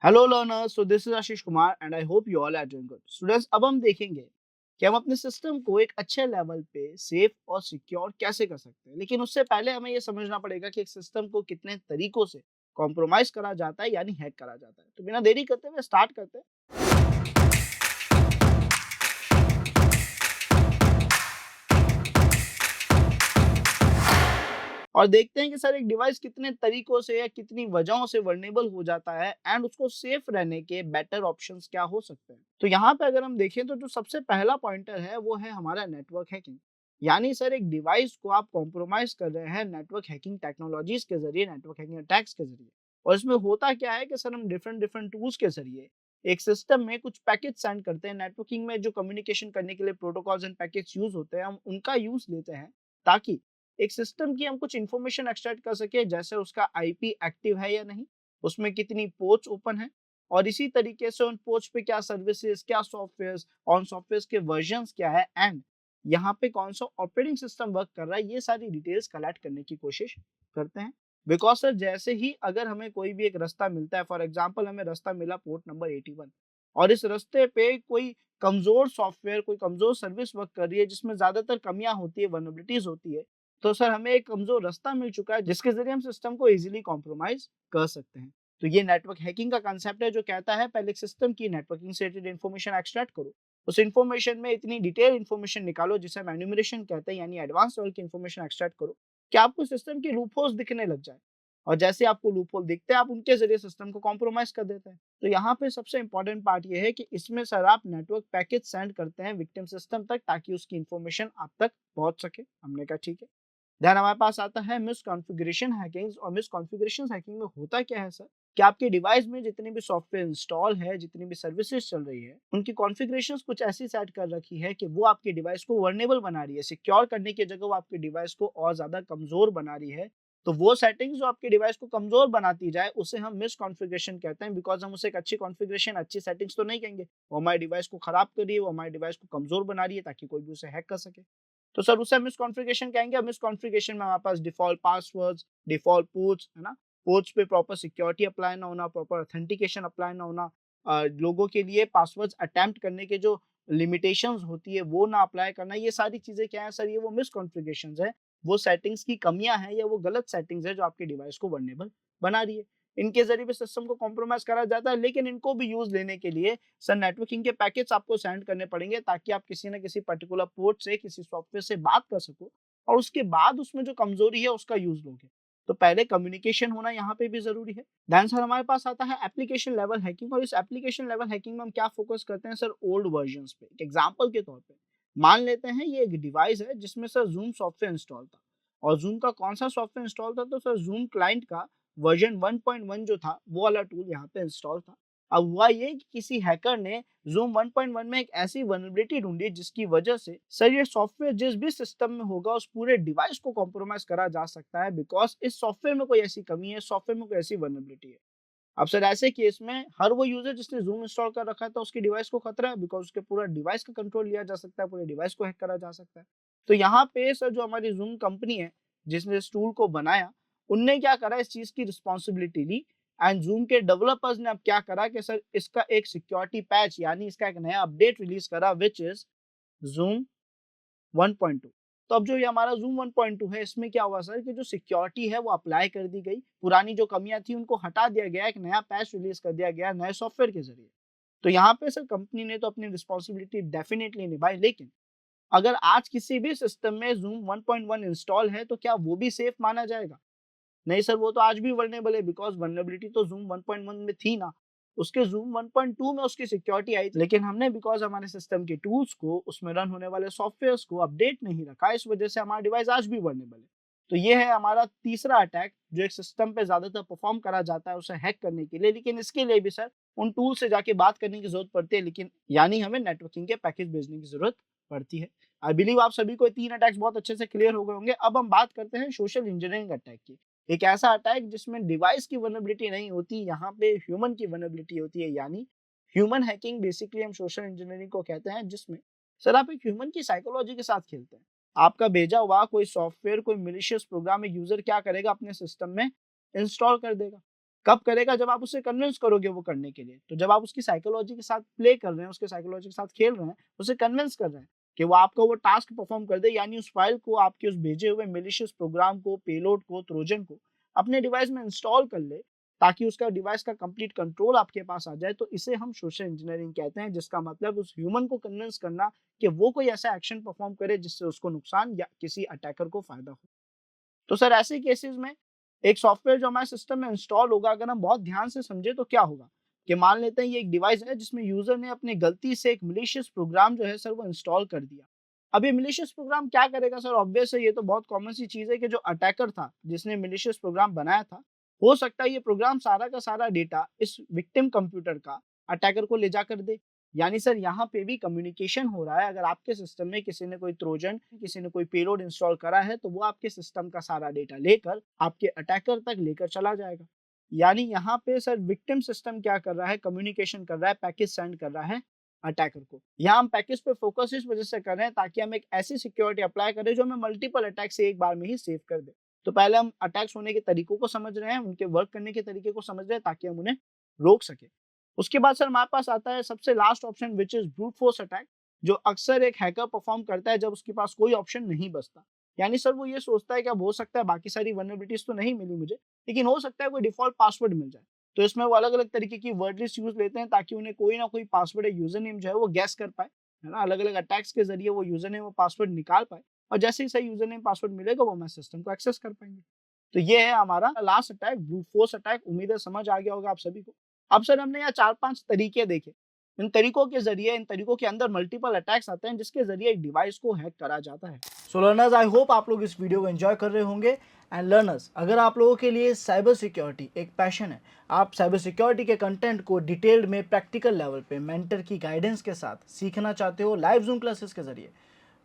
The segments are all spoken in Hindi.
Hello learners, so this is Ashish Kumar and I hope you all are doing good. Students, अब हम देखेंगे कि हम अपने सिस्टम को एक अच्छे लेवल पे सेफ और सिक्योर कैसे कर सकते हैं। लेकिन उससे पहले हमें ये समझना पड़ेगा कि एक सिस्टम को कितने तरीकों से कॉम्प्रोमाइज करा जाता है यानी हैक करा जाता है। तो बिना देरी करते हुए स्टार्ट करते हैं। और देखते हैं कि सर एक डिवाइस कितने तरीकों से या कितनी वजहों से वर्नेबल हो जाता है एंड उसको सेफ रहने के बेटर ऑप्शंस क्या हो सकते हैं। तो यहाँ पे अगर हम देखें तो जो सबसे पहला पॉइंटर है वो है हमारा नेटवर्क हैकिंग। यानी सर एक डिवाइस को आप कॉम्प्रोमाइज कर रहे हैं नेटवर्क हैकिंग टेक्नोलॉजीज के जरिए, नेटवर्क हैकिंग अटैक्स के जरिए। और इसमें होता क्या है कि सर हम डिफरेंट डिफरेंट टूल्स के जरिए एक सिस्टम में कुछ पैकेज सेंड करते हैं। नेटवर्किंग में जो कम्युनिकेशन करने के लिए प्रोटोकॉल्स एंड पैकेज यूज होते हैं, हम उनका यूज लेते हैं ताकि एक सिस्टम की हम कुछ इन्फॉर्मेशन एक्सट्रैक्ट कर सके, जैसे उसका आईपी एक्टिव है या नहीं, उसमें कितनी पोर्ट्स ओपन है, और इसी तरीके से उन पोर्ट्स पे क्या सर्विसेज, क्या सॉफ्टवेयर, ऑन सॉफ्टवेयर के वर्जन्स क्या है एंड यहाँ पे कौन सा ऑपरेटिंग सिस्टम वर्क कर रहा है, ये सारी डिटेल्स कलेक्ट करने की कोशिश करते हैं। बिकॉज सर जैसे ही अगर हमें कोई भी एक रास्ता मिलता है, फॉर एग्जाम्पल हमें रास्ता मिला पोर्ट नंबर 81 और इस रास्ते पे कोई कमजोर सॉफ्टवेयर, कोई कमजोर सर्विस वर्क कर रही है जिसमें ज्यादातर कमियां होती है, वनरेबिलिटीज होती है, तो सर हमें एक कमजोर रास्ता मिल चुका है जिसके जरिए हम सिस्टम को इजीली कॉम्प्रोमाइज कर सकते हैं। तो ये नेटवर्क हैकिंग का कांसेप्ट है जो कहता है पहले एक सिस्टम की नेटवर्किंग से रिलेटेड इन्फॉर्मेशन एक्सट्रैक्ट करो, उस इन्फॉर्मेशन में इतनी डिटेल इन्फॉर्मेशन निकालो जिसे हम एन्यूमरेशन कहते हैं, यानी एडवांस लेवल की इन्फॉर्मेशन एक्सट्रैक्ट करो कि आपको सिस्टम की लूपहोल्स दिखने लग जाए। और जैसे आपको लूपहोल दिखते हैं आप उनके जरिए सिस्टम को कॉम्प्रोमाइज कर देते हैं। तो यहाँ पे सबसे इंपॉर्टेंट पार्ट ये है कि इसमें सर आप नेटवर्क पैकेज सेंड करते हैं विक्टिम सिस्टम तक ताकि उसकी इन्फॉर्मेशन आप तक पहुंच सके। हमने कहा ठीक है। देन हमारे पास आता है मिसकॉन्फ़िगरेशन हैकिंग। और मिसकॉन्फ़िगरेशन हैकिंग में होता क्या है सर कि आपके डिवाइस में जितने भी सॉफ्टवेयर इंस्टॉल है, जितनी भी सर्विसेज चल रही है, उनकी कॉन्फ़िगरेशंस कुछ ऐसी सेट कर रखी है कि वो आपके डिवाइस को वर्नेबल बना रही है। सिक्योर करने की जगह वो आपके डिवाइस को और ज्यादा कमजोर बना रही है। तो वो सेटिंग्स जो आपके डिवाइस को कमजोर बनाती जाए उसे हम मिसकॉन्फ़िगरेशन कहते हैं। बिकॉज हम उसे एक अच्छी कॉन्फ़िगरेशन, अच्छी सेटिंग्स तो नहीं कहेंगे, वो हमारे डिवाइस को खराब कर रही है, वो हमारे डिवाइस को कमजोर बना रही है ताकि कोई भी उसे हैक कर सके। तो सर उसे मिस कॉन्फ़िगरेशन कहेंगे। अब मिस कॉन्फ़िगरेशन में हमारे पास डिफ़ॉल्ट पासवर्ड्स, डिफ़ॉल्ट पोर्ट्स, है ना? पोर्ट्स पे प्रॉपर सिक्योरिटी अप्लाई ना होना, प्रॉपर ऑथेंटिकेशन अप्लाई ना होना, लोगों के लिए पासवर्ड्स अटेम्प्ट करने के जो लिमिटेशंस होती है वो ना अप्लाई करना, ये सारी चीज़ें क्या है सर, ये वो मिस कॉन्फ़िगरेशंस है, वो सेटिंग्स की कमियाँ हैं या वो गलत सेटिंग्स है जो आपके डिवाइस को वल्नरेबल बना रही है। इनके ज़रिए भी सिस्टम को कॉम्प्रोमाइज़ करा जाता है, लेकिन इनको भी यूज़ लेने के लिए सर नेटवर्किंग के पैकेट्स आपको सेंड करने पड़ेंगे ताकि आप किसी न किसी पर्टिकुलर पोर्ट से, किसी सॉफ्टवेयर से बात कर सको और उसके बाद उसमें जो कमजोरी है उसका यूज लोगे। तो पहले कम्युनिकेशन होना यहाँ पे भी जरूरी है। दैन सर हमारे पास आता है एप्लीकेशन लेवल हैकिंग। और इस एप्लीकेशन लेवल हैकिंग में हम क्या फोकस करते हैं सर, ओल्ड वर्जन्स पे। एक एग्जांपल के तौर पे मान लेते हैं ये एक डिवाइस है जिसमें सर जूम सॉफ्टवेयर इंस्टॉल था। और जूम का कौन सा सॉफ्टवेयर इंस्टॉल था, तो सर जूम क्लाइंट का वर्जन 1.1 जो था वो वाला टूल यहाँ पे इंस्टॉल था। अब हुआ ये कि किसी हैकर ने ज़ूम 1.1 में एक ऐसी वल्नरेबिलिटी ढूंढी जिसकी वजह से सर ये सॉफ्टवेयर जिस भी सिस्टम में होगा उस पूरे डिवाइस को कॉम्प्रोमाइज करा जा सकता है। बिकॉज इस सॉफ्टवेयर में कोई ऐसी कमी है, सॉफ्टवेयर में कोई ऐसी वल्नरेबिलिटी है। अब सर ऐसे केस में हर वो यूजर जिसने जूम इंस्टॉल कर रखा है तो उसकी डिवाइस को खतरा है, बिकॉज उसके पूरा डिवाइस का कंट्रोल लिया जा सकता है, पूरे डिवाइस को हैक करा जा सकता है। तो यहाँ पे सर जो हमारी जूम कंपनी है जिसने इस टूल को बनाया, उनने क्या करा, इस चीज की रिस्पॉन्सिबिलिटी ली। एंड जूम के डेवलपर्स ने अब क्या करा कि सर इसका एक सिक्योरिटी पैच यानी इसका एक नया अपडेट रिलीज करा, विच इज जूम 1.2। तो अब जो ये हमारा जूम 1.2 है, इसमें क्या हुआ सर कि जो सिक्योरिटी है वो अप्लाई कर दी गई, पुरानी जो कमियां थी उनको हटा दिया गया, एक नया पैच रिलीज कर दिया गया नए सॉफ्टवेयर के जरिए। तो यहाँ पे सर कंपनी ने तो अपनी रिस्पॉन्सिबिलिटी डेफिनेटली निभाई, लेकिन अगर आज किसी भी सिस्टम में जूम 1.1 इंस्टॉल है तो क्या वो भी सेफ माना जाएगा? नहीं सर, वो तो आज भी वल्नरेबल है, बिकॉज वल्नरेबिलिटी तो जूम 1.1 में थी ना। उसके जूम 1.2 में उसकी सिक्योरिटी आई थी, लेकिन हमने बिकॉज हमारे सिस्टम के टूल्स को, उसमें रन होने वाले सॉफ्टवेयर्स को अपडेट नहीं रखा, इस वजह से हमारा डिवाइस आज भी वल्नरेबल है। तो ये है हमारा तीसरा अटैक जो एक सिस्टम पे ज्यादातर परफॉर्म करा जाता है उसे हैक करने के लिए। लेकिन इसके लिए भी सर उन टूल से जाके बात करने की जरूरत पड़ती है, लेकिन यानी हमें नेटवर्किंग के पैकेज भेजने की जरूरत पड़ती है। आई बिलीव आप सभी को ये तीन अटैक्स बहुत अच्छे से क्लियर हो गए होंगे। अब हम बात करते हैं सोशल इंजीनियरिंग अटैक की। एक ऐसा अटैक जिसमें डिवाइस की वल्नरेबिलिटी नहीं होती, यहाँ पे ह्यूमन की वल्नरेबिलिटी होती है, यानी ह्यूमन हैकिंग बेसिकली हम सोशल इंजीनियरिंग को कहते हैं, जिसमें सर आप एक ह्यूमन की साइकोलॉजी के साथ खेलते हैं। आपका भेजा हुआ कोई सॉफ्टवेयर, कोई मिलिशियस प्रोग्राम एक यूजर क्या करेगा, अपने सिस्टम में इंस्टॉल कर देगा। कब करेगा? जब आप उसे कन्विंस करोगे वो करने के लिए। तो जब आप उसकी साइकोलॉजी के साथ प्ले कर रहे हैं, उसके साइकोलॉजी के साथ खेल रहे हैं, उसे कन्विंस कर रहे हैं कि वो आपका वो टास्क परफॉर्म कर दे, यानी उस फाइल को, आपके उस भेजे हुए मैलिशियस प्रोग्राम को, पेलोड को, ट्रोजन को अपने डिवाइस में इंस्टॉल कर ले, ताकि उसका डिवाइस का कंप्लीट कंट्रोल आपके पास आ जाए। तो इसे हम सोशल इंजीनियरिंग कहते हैं, जिसका मतलब उस ह्यूमन को कन्विंस करना कि वो कोई ऐसा एक्शन परफॉर्म करे जिससे उसको नुकसान या किसी अटैकर को फायदा हो। तो सर ऐसे केसेस में एक सॉफ्टवेयर जो हमारे सिस्टम में इंस्टॉल होगा, अगर हम बहुत ध्यान से समझे तो क्या होगा कि मान लेते हैं ये एक डिवाइस है जिसमें यूजर ने अपनी गलती से एक मिलिशियस प्रोग्राम जो है सर वो इंस्टॉल कर दिया। अब ये मिलिशियस प्रोग्राम क्या करेगा सर? ऑब्वियस है, ये तो बहुत कॉमन सी चीज है कि जो अटैकर था जिसने मिलिशियस प्रोग्राम बनाया था, हो सकता है ये प्रोग्राम सारा का सारा डेटा इस विक्टिम कंप्यूटर का अटैकर को ले जाकर दे। यानी सर यहाँ पे भी कम्युनिकेशन हो रहा है। अगर आपके सिस्टम में किसी ने कोई ट्रोजन, किसी ने कोई पेलोड इंस्टॉल करा है, तो वो आपके सिस्टम का सारा डेटा लेकर आपके अटैकर तक लेकर चला जाएगा। यानी यहाँ पे सर विक्टिम सिस्टम क्या कर रहा है? कम्युनिकेशन कर रहा है, पैकेज सेंड कर रहा है अटैकर को। यहाँ हम पैकेज पे फोकस इस वजह से कर रहे हैं ताकि हम एक ऐसी सिक्योरिटी अप्लाई करें जो हमें मल्टीपल अटैक से एक बार में ही सेव कर दे। तो पहले हम अटैक्स होने के तरीकों को समझ रहे हैं, उनके वर्क करने के तरीके को समझ रहे हैं ताकि हम उन्हें रोक सके। उसके बाद सर हमारे पास आता है सबसे last option, which is brute force attack, जो अक्सर एक हैकर परफॉर्म करता है जब उसके पास कोई ऑप्शन नहीं बचता। यानी सर वो ये सोचता है कि अब हो सकता है बाकी सारी वल्नरेबिलिटीज तो नहीं मिली मुझे, लेकिन हो सकता है कोई डिफॉल्ट पासवर्ड मिल जाए। तो इसमें वो अलग अलग तरीके की वर्ड लिस्ट यूज लेते हैं ताकि उन्हें कोई ना कोई पासवर्ड या यूजर नेम जो है वो गैस कर पाए, है ना। अलग अलग अटैक्स के जरिए वो यूजर नेम और पासवर्ड निकाल पाए, और जैसे ही सही यूजर नेम पासवर्ड मिलेगा वो हमारे सिस्टम को एक्सेस कर पाएंगे। तो ये है हमारा last attack, brute force attack. उम्मीद है समझ आ गया होगा आप सभी को। अब सर हमने यहाँ 4-5 तरीके देखे। इन तरीकों के ज़रिए, इन तरीकों के अंदर मल्टीपल अटैक्स आते हैं जिसके ज़रिए एक डिवाइस को हैक करा जाता है। सो लर्नर्स, आई होप आप लोग इस वीडियो को एंजॉय कर रहे होंगे। एंड लर्नर्स, अगर आप लोगों के लिए साइबर सिक्योरिटी एक पैशन है, आप साइबर सिक्योरिटी के कंटेंट को डिटेल्ड में प्रैक्टिकल लेवल पे मेंटर की गाइडेंस के साथ सीखना चाहते हो लाइव जूम क्लासेस के जरिए,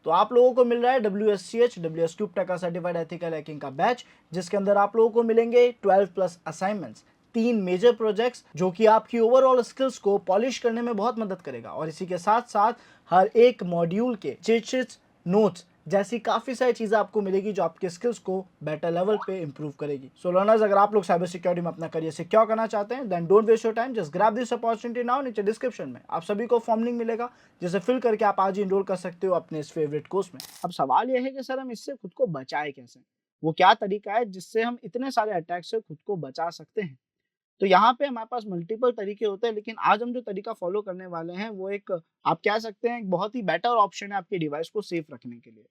तो आप लोगों को मिल रहा है WSCH WS Cube का सर्टिफाइड एथिकल हैकिंग का बैच, जिसके अंदर आप लोगों को मिलेंगे 12+ असाइनमेंट्स, 3 मेजर प्रोजेक्ट्स जो कि आपकी ओवरऑल स्किल्स को पॉलिश करने में बहुत मदद करेगा। और इसी के साथ साथ हर एक मॉड्यूल के चीट शीट्स, नोट्स जैसी काफ़ी सारी चीज़ें आपको मिलेगी जो आपके स्किल्स को बेटर लेवल पे इंप्रूव करेगी। सो लर्नर्स, अगर आप लोग साइबर सिक्योरिटी में अपना करियर सिक्योर करना चाहते हैं, then don't waste your time, just grab this opportunity now. नीचे डिस्क्रिप्शन में आप सभी को फॉर्म लिंक मिलेगा, जिसे फिल करके आप आज ही इनरोल कर सकते हो अपने इस फेवरेट कोर्स में। अब सवाल यह है कि सर हम इससे खुद को बचाए कैसे? वो क्या तरीका है जिससे हम इतने सारे अटैक से खुद को बचा सकते हैं? तो यहाँ पे हमारे पास मल्टीपल तरीके होते हैं, लेकिन आज हम जो तरीका फॉलो करने वाले हैं वो एक, आप कह सकते हैं, एक बहुत ही बेटर ऑप्शन है आपके डिवाइस को सेफ रखने के लिए,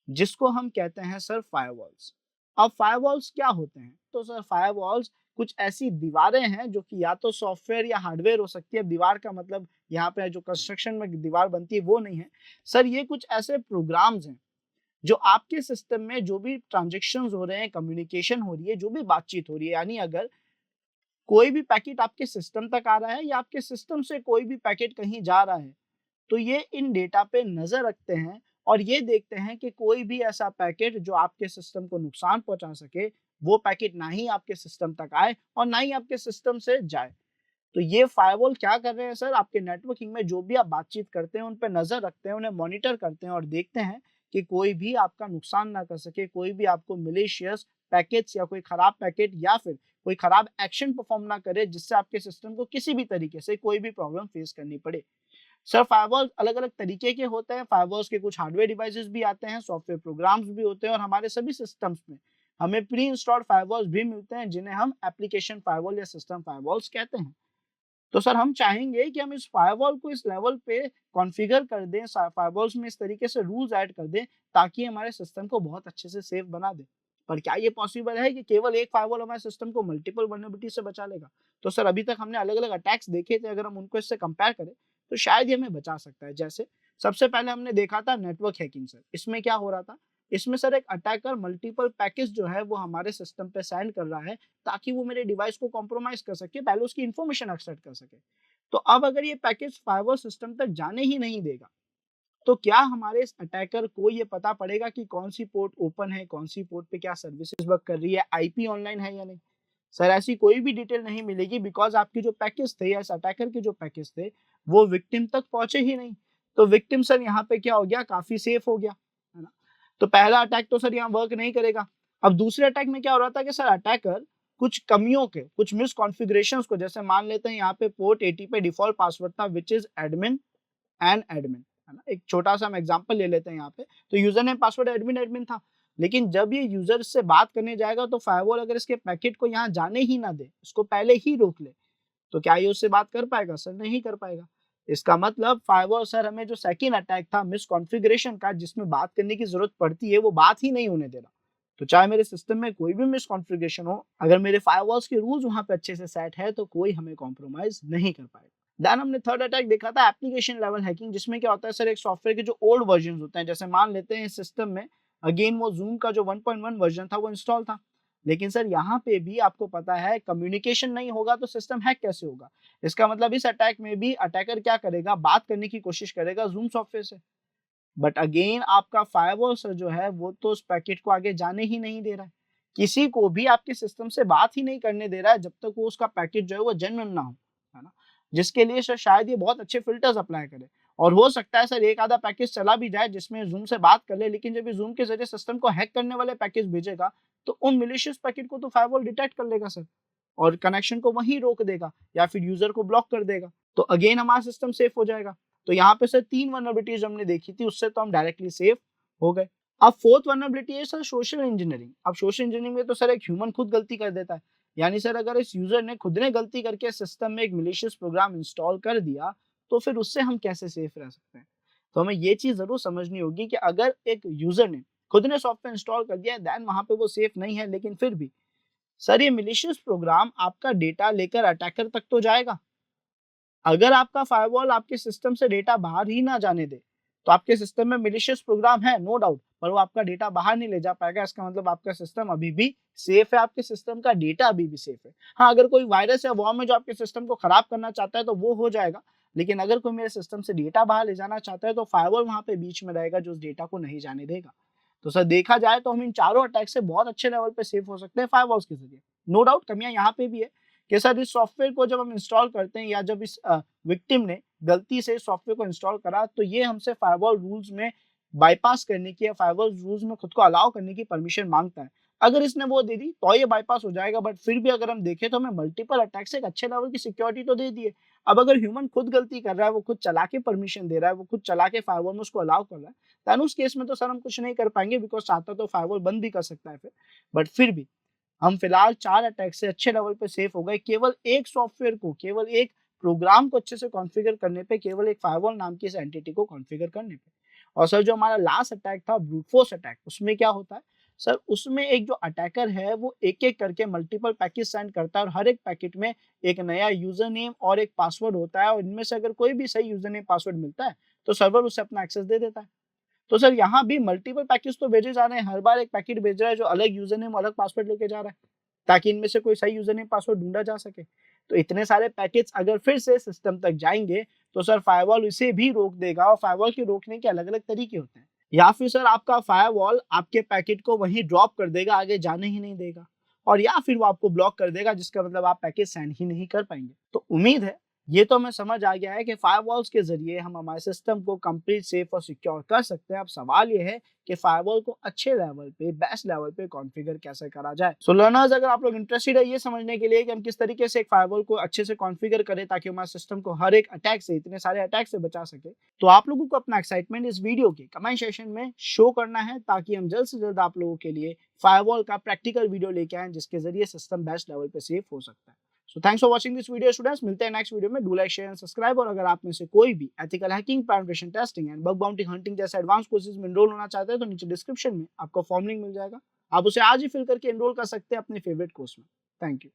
जिसको हम कहते हैं सर फायरवॉल्स। अब फायरवॉल्स क्या होते हैं? तो सर फायरवॉल्स कुछ ऐसी दीवारें हैं जो कि या तो सॉफ्टवेयर या हार्डवेयर हो सकती है। दीवार का मतलब यहाँ पे जो कंस्ट्रक्शन में दीवार बनती है वो नहीं है सर। ये कुछ ऐसे प्रोग्राम्स हैं जो आपके सिस्टम में जो भी ट्रांजेक्शन्स हो रहे हैं, कम्युनिकेशन हो रही है, जो भी बातचीत हो रही है, यानी अगर कोई भी पैकेट आपके सिस्टम तक आ रहा है या आपके सिस्टम से कोई भी पैकेट कहीं जा रहा है, तो ये इन डेटा पे नज़र रखते हैं और ये देखते हैं कि कोई भी ऐसा पैकेट जो आपके सिस्टम को नुकसान पहुंचा सके, वो पैकेट ना ही आपके सिस्टम तक आए और ना ही आपके सिस्टम से जाए। तो ये फायरवॉल क्या कर रहे हैं सर? आपके नेटवर्किंग में जो भी आप बातचीत करते हैं, उन पे नज़र रखते हैं, उन्हें मॉनिटर करते हैं और देखते हैं कि कोई भी आपका नुकसान ना कर सके, कोई भी आपको मैलिशियस पैकेट्स या कोई खराब पैकेट या फिर कोई खराब एक्शन परफॉर्म ना करे, जिससे आपके सिस्टम को किसी भी तरीके से कोई भी प्रॉब्लम फेस करनी पड़े। सर फायरवॉल अलग-अलग तरीके के होते हैं। फायरवॉल्स के कुछ हार्डवेयर डिवाइसेस भी आते हैं, सॉफ्टवेयर प्रोग्राम्स भी होते हैं और हमारे सभी सिस्टम्स में हमें प्री इंस्टॉल्ड फायरवॉल्स भी मिलते हैं, जिन्हें हम एप्लीकेशन फायरवॉल या सिस्टम फायरवॉल्स कहते हैं। तो सर हम चाहेंगे कि हम इस फायरवॉल को इस लेवल पे कॉन्फ़िगर कर दें, फायरवॉल्स में इस तरीके से रूल्स ऐड कर दें ताकि हमारे सिस्टम को बहुत अच्छे से सेफ बना दे। पर क्या ये पॉसिबल है कि केवल एक फायरवॉल हमारे सिस्टम को मल्टीपल वल्नरेबिलिटी से बचा लेगा? तो सर अभी तक हमने अलग-अलग अटैक्स देखे थे, अगर हम उनको इससे कंपेयर करें तो शायद ये हमें बचा सकता है। जैसे सबसे पहले हमने देखा था नेटवर्क हैकिंग सर। इसमें क्या हो रहा था? इसमें सर एक अटैकर मल्टीपल पैकेज जो है वो हमारे सिस्टम पे सेंड कर रहा है ताकि वो मेरे डिवाइस को कॉम्प्रोमाइज़ कर सके, पहले उसकी इन्फॉर्मेशन एक्सट्रैक्ट कर सके। तो अब अगर ये पैकेज फायरवॉल सिस्टम तक जाने ही नहीं देगा, तो क्या हमारे इस अटैकर को ये पता पड़ेगा कि कौन सी पोर्ट ओपन है, कौन सी पोर्ट पे क्या सर्विसेज वर्क कर रही है, आईपी ऑनलाइन है या नहीं? सर ऐसी कोई भी डिटेल नहीं मिलेगी, बिकॉज़ आपके जो पैकेज थे या इस अटैकर के जो पैकेज थे, वो विक्टिम तक पहुँचे ही नहीं। तो विक्टिम सर यहाँ पे क्या हो गया, काफ़ी सेफ हो गया, है ना? तो पहला अटैक तो सर यहाँ वर्क नहीं करेगा। अब दूसरे अटैक में क्या हो रहा था कि सर अटैकर कुछ कमियों के, कुछ मिस कॉन्फ़िगरेशंस को, जैसे मान लेते हैं यहाँ पे पोर्ट 80 पे डिफ़ॉल्ट पासवर्ड था which is admin and admin, है ना? एक छोटा-सा हम एग्ज़ाम्पल ले लेते हैं यहाँ पे, तो user name password admin admin था। लेकिन जब ये यूज़र से बात करने जाएगा तो फ़ायरवॉल अगर इसके पैकेट को यहाँ जाने ही ना दे, इसको पहले ही रोक ले, तो क्या ये उससे बात कर पाएगा? सर नहीं कर पाएगा। इसका मतलब फ़ायरवॉल सर हमें जो सेकंड अटैक था मिसकॉन्फ़िगरेशन का, जिसमें बात करने की ज़रूरत पड़ती है, वो बात ही नहीं होने दे रहा। तो चाहे मेरे सिस्टम में कोई भी मिसकॉन्फ़िगरेशन हो, अगर मेरे फ़ायरवॉल्स के रूल्स वहाँ पे अच्छे से सेट है, तो कोई हमें कॉम्प्रोमाइज़ नहीं कर पाएगा। देन हमने थर्ड अटैक देखा था एप्लीकेशन लेवल हैकिंग, जिसमें क्या होता है सर, एक सॉफ्टवेयर के जो ओल्ड वर्जन्स होते हैं, जैसे मान लेते हैं इस सिस्टम में अगेन वो ज़ूम का जो 1.1 वर्जन था वो इंस्टॉल था। लेकिन सर यहाँ पे भी आपको पता है कम्युनिकेशन नहीं होगा तो सिस्टम हैक कैसे होगा? इसका मतलब इस अटैक में भी अटैकर क्या करेगा, बात करने की कोशिश करेगा ज़ूम सॉफ्टवेयर से। बट अगेन आपका फायरवॉल सर जो है वो तो उस पैकेट को आगे जाने ही नहीं दे रहा है। किसी को भी आपके सिस्टम से बात ही नहीं करने दे रहा है जब तक वो उसका पैकेट जो है वो जेन्युइन ना हो, है ना? जिसके लिए सर शायद ये बहुत अच्छे फ़िल्टर्स अप्लाई करे, और हो सकता है सर एक आधा पैकेज चला भी जाए जिसमें ज़ूम से बात कर ले, लेकिन जब ये ज़ूम के ज़रिए सिस्टम को हैक करने वाले पैकेज भेजेगा, तो उन मैलिशियस पैकेट को तो फायरवॉल डिटेक्ट कर लेगा सर, और कनेक्शन को वहीं रोक देगा या फिर यूज़र को ब्लॉक कर देगा। तो अगेन हमारा सिस्टम सेफ हो जाएगा। तो यहाँ पे सर 3 वल्नरेबिलिटीज़ हमने देखी थी, उससे तो हम डायरेक्टली सेफ हो गए। अब फोर्थ वल्नरेबिलिटी है सर सोशल इंजीनियरिंग। अब सोशल इंजीनियरिंग में तो सर एक ह्यूमन खुद गलती कर देता है। यानी सर अगर इस यूज़र ने खुद ने गलती करके सिस्टम में एक मैलिशियस प्रोग्राम इंस्टॉल कर दिया, तो फिर उससे हम कैसे सेफ रह सकते हैं? तो हमें ये चीज़ ज़रूर समझनी होगी कि अगर एक यूज़र ने खुद ने सॉफ्टवेयर इंस्टॉल कर दिया है, देन वहाँ पे वो सेफ नहीं है, लेकिन फिर भी सर ये मैलिशियस प्रोग्राम आपका डेटा लेकर अटैकर तक तो जाएगा। अगर आपका फायरवॉल आपके सिस्टम से डेटा बाहर ही ना जाने दे, तो आपके सिस्टम में मैलिशियस प्रोग्राम है नो डाउट, पर वो आपका डेटा बाहर नहीं ले जा पाएगा। इसका मतलब आपका सिस्टम अभी भी सेफ है, आपके सिस्टम का डेटा अभी भी सेफ है। हाँ, अगर कोई वायरस या वर्म है जो आपके सिस्टम को खराब करना चाहता है तो वो हो जाएगा, लेकिन अगर कोई मेरे सिस्टम से डेटा बाहर ले जाना चाहता है तो फायरवॉल वहाँ पे बीच में रहेगा जो उस डेटा को नहीं जाने देगा। तो सर देखा जाए तो हम इन चारों अटैक से बहुत अच्छे लेवल पे सेफ हो सकते हैं फायरवॉल्स के ज़रिए। नो डाउट कमियाँ यहाँ पे भी है कि सर इस सॉफ्टवेयर को जब हम इंस्टॉल करते हैं या जब इस विक्टिम ने गलती से इस सॉफ्टवेयर को इंस्टॉल करा, तो ये हमसे फायरवॉल रूल्स में बाईपास करने की या फायरवॉल रूल्स में खुद को अलाउ करने की परमिशन माँगता है। अगर इसने वो दे दी तो ये बाईपास हो जाएगा, बट फिर भी अगर हम देखें तो हमें मल्टीपल अटैक से एक अच्छे लेवल की सिक्योरिटी तो दे दी है। अब अगर ह्यूमन खुद गलती कर रहा है, वो खुद चला के परमिशन दे रहा है, वो खुद चला के फायरवॉल में उसको अलाउ कर रहा है, देन उस केस में तो सर हम कुछ नहीं कर पाएँगे, बिकॉज़ चाहता तो फायरवॉल बंद भी कर सकता है फिर। बट फिर भी हम फिलहाल 4 अटैक से अच्छे लेवल पे सेफ हो गए, केवल एक सॉफ्टवेयर को, केवल एक प्रोग्राम को अच्छे से कॉन्फ़िगर करने पे, केवल एक फायरवॉल नाम की इस एंटिटी को कॉन्फ़िगर करने पे। और सर जो हमारा लास्ट अटैक था ब्रूट फोर्स अटैक, उसमें क्या होता है? सर उसमें एक जो अटैकर है वो एक-एक करके मल्टीपल पैकेट सेंड करता है और हर एक पैकेट में एक नया यूज़र नेम और एक पासवर्ड होता है, और इनमें से अगर कोई भी सही यूज़र नेम पासवर्ड मिलता है, तो सर्वर उसे अपना एक्सेस दे देता है। तो सर यहाँ भी मल्टीपल पैकेट्स तो भेजे जा रहे हैं, हर बार एक पैकेट भेज रहा है जो अलग यूज़र नेम, अलग पासवर्ड लेके जा रहा है, ताकि इनमें से कोई सही यूज़र नेम पासवर्ड ढूँढा जा सके। तो इतने सारे पैकेट्स अगर फिर से सिस्टम तक जाएँगे, तो सर फायरवॉल इसे भी रोक देगा, और फायरवॉल के रोकने के अलग-अलग तरीके होते हैं। या फिर सर आपका फायरवॉल आपके पैकेट को वहीं ड्रॉप कर देगा, आगे जाने ही नहीं देगा, और या फिर वो आपको ब्लॉक कर देगा, जिसका मतलब आप पैकेट सेंड ही नहीं कर पाएँगे। तो उम्मीद है ये तो हमें समझ आ गया है कि फायरवॉल्स के ज़रिए हम हमारे सिस्टम को कंप्लीट सेफ और सिक्योर कर सकते हैं। अब सवाल ये है कि फायरवॉल को अच्छे लेवल पे, बेस्ट लेवल पे कॉन्फ़िगर कैसे करा जाए। सो लर्नर्स, अगर आप लोग इंटरेस्टेड है ये समझने के लिए कि हम किस तरीके से एक फायरवॉल को अच्छे से कॉन्फ़िगर करें ताकि हमारे सिस्टम को हर एक अटैक से, इतने सारे अटैक से बचा सके, तो आप लोगों को अपना एक्साइटमेंट इस वीडियो के कमेंट सेक्शन में शो करना है, ताकि हम जल्द से जल्द आप लोगों के लिए फायरवॉल का प्रैक्टिकल वीडियो लेके आएँ, जिसके ज़रिए सिस्टम बेस्ट लेवल पे सेफ हो सकता है। So thanks for watching this video students. मिलते हैं नेक्स्ट वीडियो में। Do like, share and subscribe. और अगर आप में से कोई भी ethical hacking, penetration testing and bug bounty hunting जैसे एडवांस कोर्सेज में एनरोल होना चाहते हैं, तो नीचे डिस्क्रिप्शन में आपको फॉर्म लिंक मिल जाएगा, आप उसे आज ही फिल करके एनरोल कर सकते हैं अपने फेवरेट कोर्स में। Thank you.